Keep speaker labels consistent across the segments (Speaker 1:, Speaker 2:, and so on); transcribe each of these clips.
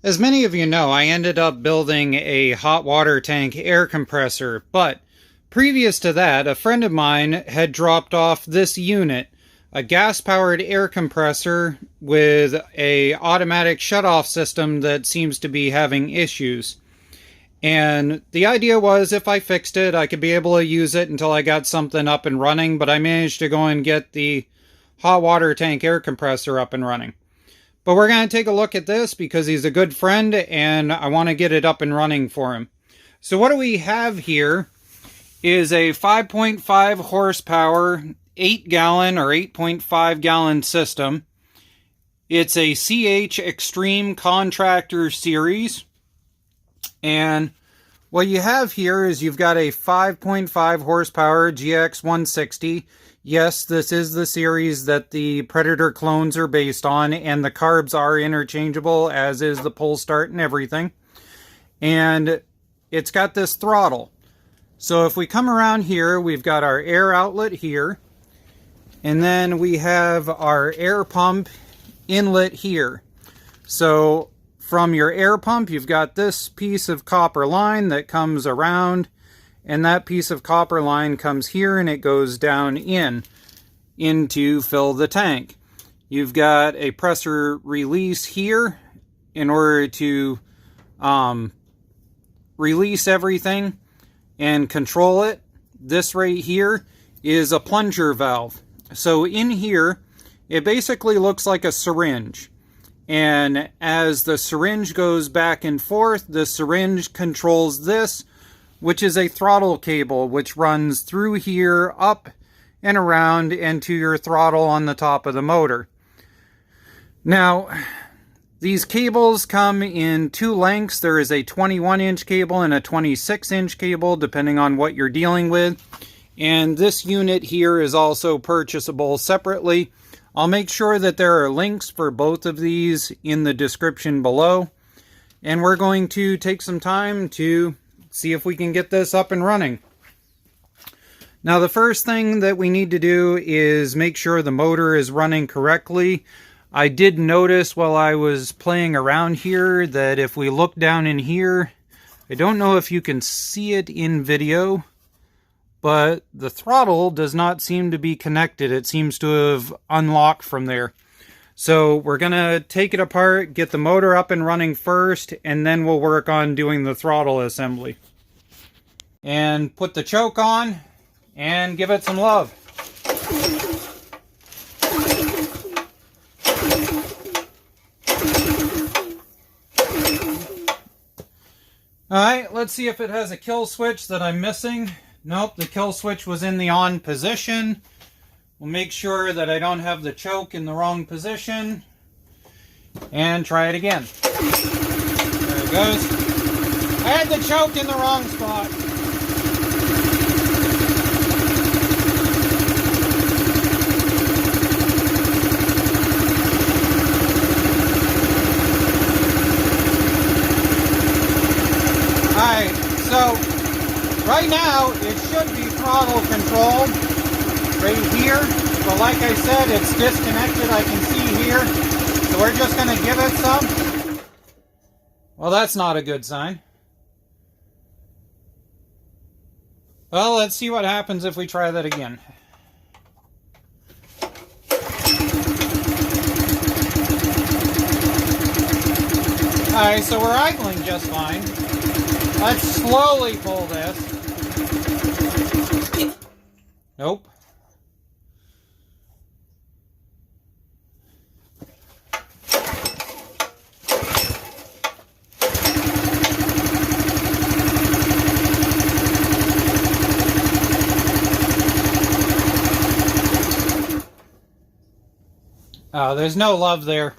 Speaker 1: As many of you know, I ended up building a hot water tank air compressor, but previous to that, a friend of mine had dropped off this unit, a gas-powered air compressor with a automatic shutoff system that seems to be having issues. And the idea was if I fixed it, I could be able to use it until I got something up and running, but I managed to go and get the hot water tank air compressor up and running. But we're going to take a look at this because he's a good friend and I want to get it up and running for him. So what do we have here is a 5.5 horsepower, 8-gallon or 8.5 gallon system. It's a CH Extreme Contractor Series. And what you have here is you've got a 5.5 horsepower GX 160. Yes, this is the series that the Predator clones are based on, and the carbs are interchangeable, as is the pull start and everything. And it's got this throttle. So if we come around here, we've got our air outlet here, and then we have our air pump inlet here. So from your air pump, you've got this piece of copper line that comes around, and that piece of copper line comes here and it goes down in to fill the tank. You've got a pressure release here in order to release everything and control it. This right here is a plunger valve. So in here, it basically looks like a syringe. And as the syringe goes back and forth, the syringe controls this, which is a throttle cable, which runs through here, up and around, and to your throttle on the top of the motor. Now, these cables come in two lengths. There is a 21-inch cable and a 26-inch cable, depending on what you're dealing with. And this unit here is also purchasable separately. I'll make sure that there are links for both of these in the description below. And we're going to take some time to see if we can get this up and running. Now, the first thing that we need to do is make sure the motor is running correctly. I did notice while I was playing around here that if we look down in here, I don't know if you can see it in video, but the throttle does not seem to be connected. It seems to have unlocked from there. So we're going to take it apart, get the motor up and running first, and then we'll work on doing the throttle assembly. And put the choke on and give it some love. Alright, let's see if it has a kill switch that I'm missing. Nope, the kill switch was in the on position. We'll make sure that I don't have the choke in the wrong position. And try it again. There it goes. I had the choke in the wrong spot. Alright, so right now it should be throttle controlled right here, but like I said, it's disconnected, I can see here, so we're just going to give it some. Well, that's not a good sign. Well, let's see what happens if we try that again. Alright, so we're idling just fine. Let's slowly pull this. Nope. Oh, there's no love there.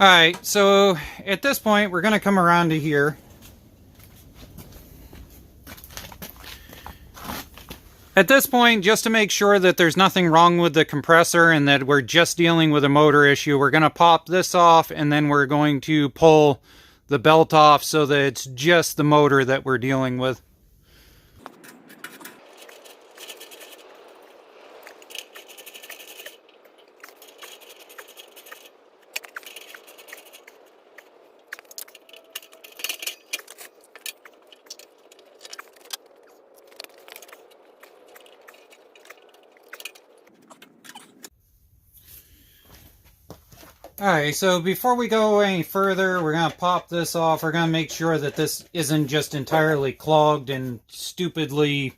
Speaker 1: Alright, so at this point, we're going to come around to here. At this point, just to make sure that there's nothing wrong with the compressor and that we're just dealing with a motor issue, we're going to pop this off and then we're going to pull the belt off so that it's just the motor that we're dealing with. Alright, so before we go any further, we're going to pop this off. We're going to make sure that this isn't just entirely clogged and stupidly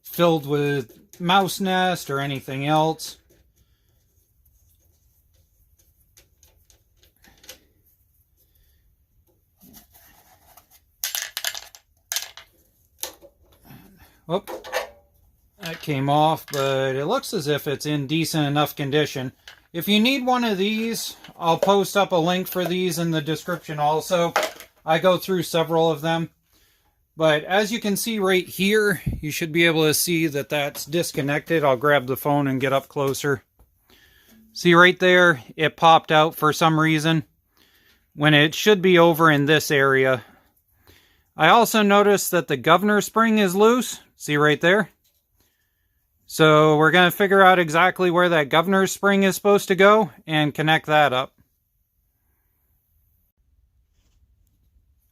Speaker 1: filled with mouse nest or anything else. Whoop. That came off, but it looks as if it's in decent enough condition. If you need one of these, I'll post up a link for these in the description also. I go through several of them. But as you can see right here, you should be able to see that that's disconnected. I'll grab the phone and get up closer. See right there, it popped out for some reason, when it should be over in this area. I also noticed that the governor spring is loose. See right there? So we're going to figure out exactly where that governor spring is supposed to go and connect that up.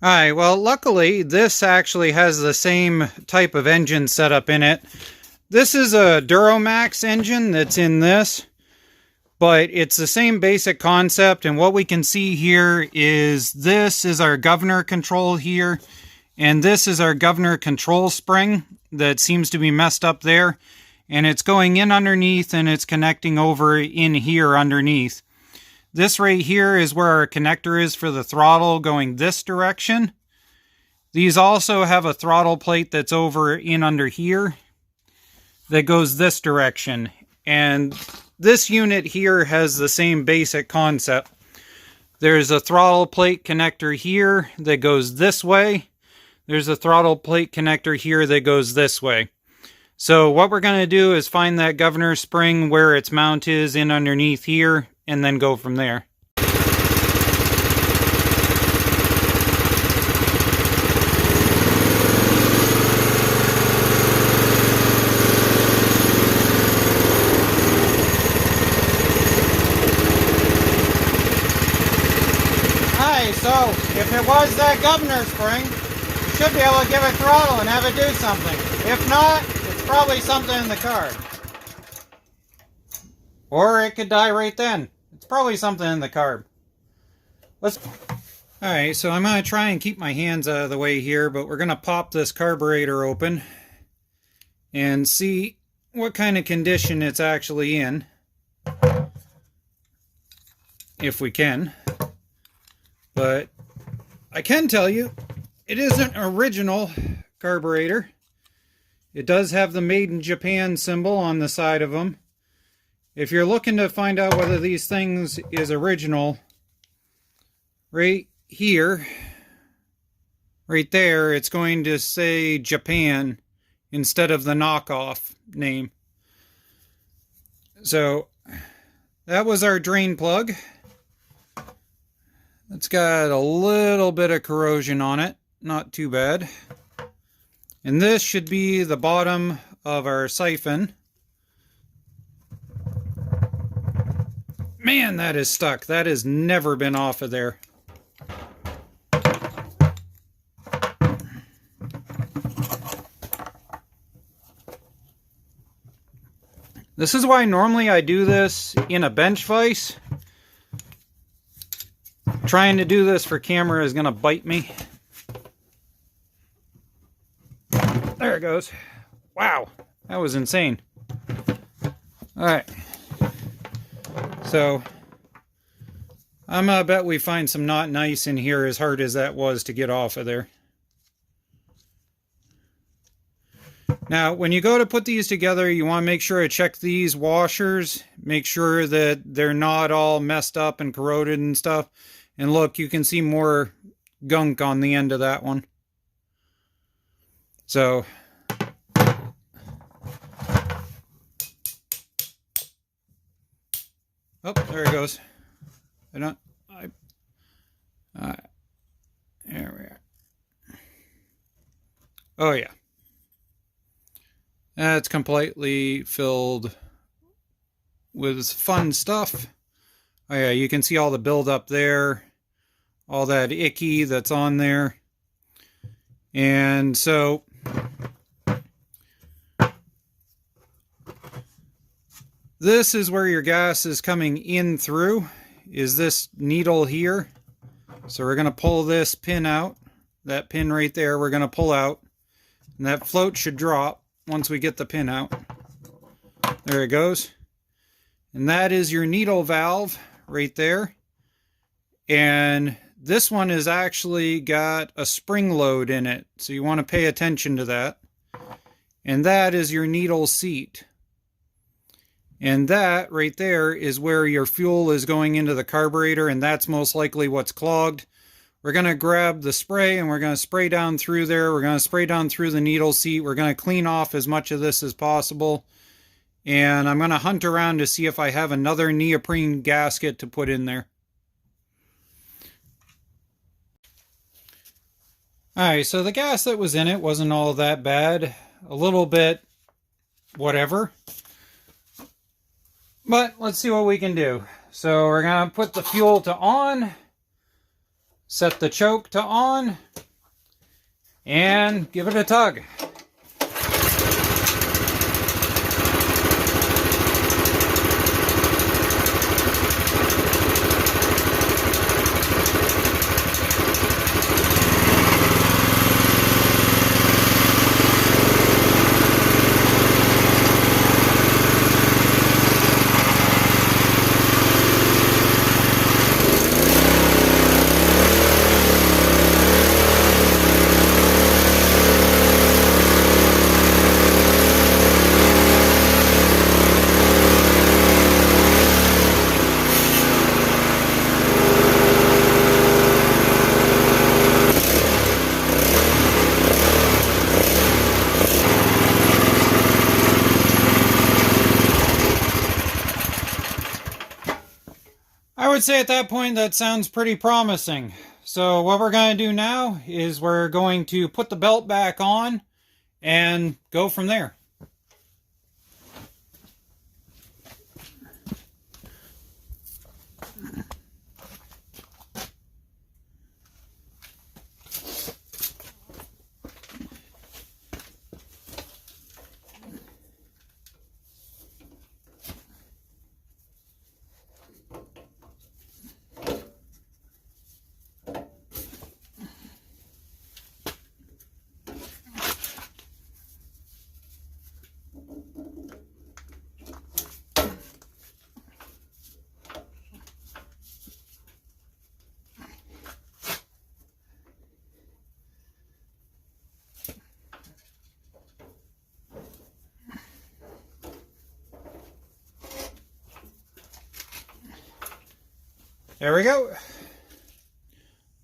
Speaker 1: Alright, well luckily this actually has the same type of engine setup in it. This is a Duramax engine that's in this, but it's the same basic concept, and what we can see here is this is our governor control here, and this is our governor control spring that seems to be messed up there. And it's going in underneath and it's connecting over in here underneath. This right here is where our connector is for the throttle going this direction. These also have a throttle plate that's over in under here that goes this direction. And this unit here has the same basic concept. There's a throttle plate connector here that goes this way. There's a throttle plate connector here that goes this way. So what we're going to do is find that governor spring where its mount is in underneath here, and then go from there. Alright, so if it was that governor spring, you should be able to give it throttle and have it do something. If not, probably something in the car. Or it could die right then. It's probably something in the carb. Alright, so I'm going to try and keep my hands out of the way here, but we're going to pop this carburetor open and see what kind of condition it's actually in. If we can. But I can tell you, it is an original carburetor. It does have the Made in Japan symbol on the side of them. If you're looking to find out whether these things is original, right here, right there, it's going to say Japan instead of the knockoff name. So that was our drain plug. It's got a little bit of corrosion on it, not too bad. And this should be the bottom of our siphon. Man, that is stuck. That has never been off of there. This is why normally I do this in a bench vise. Trying to do this for camera is going to bite me. There it goes. Wow, that was insane. Alright. So, I'm gonna bet we find some not nice in here, as hard as that was to get off of there. Now, when you go to put these together, you want to make sure to check these washers. Make sure that they're not all messed up and corroded and stuff. And look, you can see more gunk on the end of that one. So, oh, there it goes. There we are. Oh yeah. That's completely filled with fun stuff. Oh yeah, you can see all the buildup there. All that icky that's on there. And so this is where your gas is coming in through. is this needle here. So we're going to pull this pin out. That pin right there we're going to pull out. And that float should drop once we get the pin out. There it goes. And that is your needle valve right there. And this one has actually got a spring load in it. So you want to pay attention to that. And that is your needle seat. And that right there is where your fuel is going into the carburetor, and that's most likely what's clogged. We're going to grab the spray and we're going to spray down through there. We're going to spray down through the needle seat. We're going to clean off as much of this as possible. And I'm going to hunt around to see if I have another neoprene gasket to put in there. Alright, so the gas that was in it wasn't all that bad. A little bit whatever. But let's see what we can do. So we're going to put the fuel to on. Set the choke to on. And give it a tug. I would say at that point that sounds pretty promising. So what we're going to do now is we're going to put the belt back on and go from there. There we go.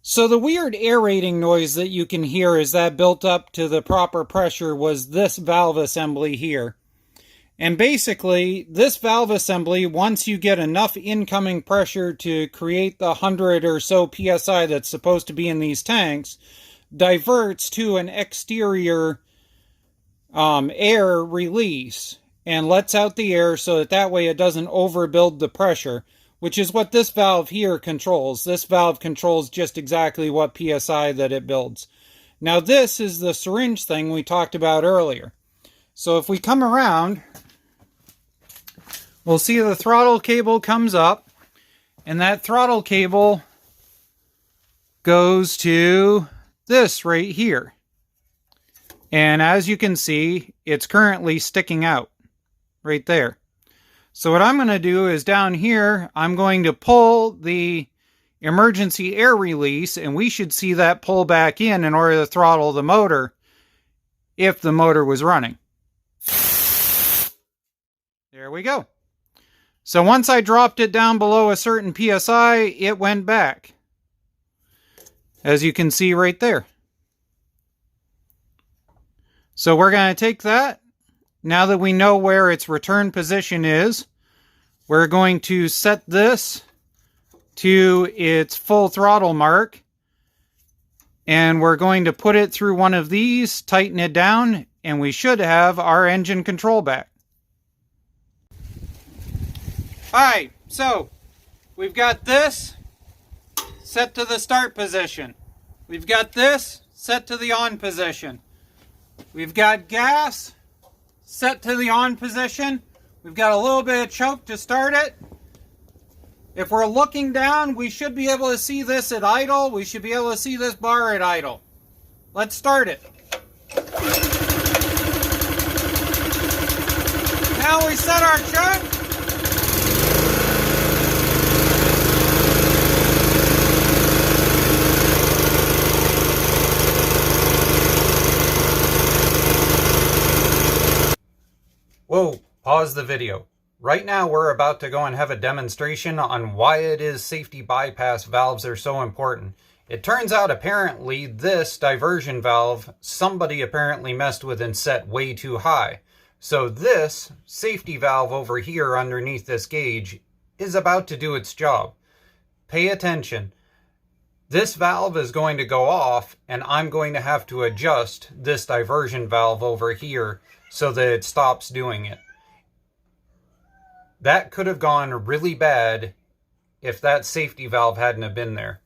Speaker 1: So the weird aerating noise that you can hear as that built up to the proper pressure was this valve assembly here. And basically, this valve assembly, once you get enough incoming pressure to create the 100 or so PSI that's supposed to be in these tanks, diverts to an exterior air release and lets out the air so that way it doesn't overbuild the pressure, which is what this valve here controls. This valve controls just exactly what PSI that it builds. Now this is the syringe thing we talked about earlier. So if we come around, we'll see the throttle cable comes up, and that throttle cable goes to this right here. And as you can see, it's currently sticking out right there. So what I'm going to do is down here, I'm going to pull the emergency air release, and we should see that pull back in order to throttle the motor if the motor was running. There we go. So once I dropped it down below a certain PSI, it went back. As you can see right there. So we're going to take that. Now that we know where its return position is, we're going to set this to its full throttle mark. And we're going to put it through one of these, tighten it down, and we should have our engine control back. Alright, so we've got this set to the start position. We've got this set to the on position. We've got gas set to the on position. We've got a little bit of choke to start it. If we're looking down, we should be able to see this at idle. We should be able to see this bar at idle. Let's start it. Now we set our chuck. Whoa, pause the video. Right now we're about to go and have a demonstration on why it is safety bypass valves are so important. It turns out apparently this diversion valve, somebody apparently messed with and set way too high. So this safety valve over here underneath this gauge is about to do its job. Pay attention. This valve is going to go off and I'm going to have to adjust this diversion valve over here so that it stops doing it. That could have gone really bad if that safety valve hadn't have been there.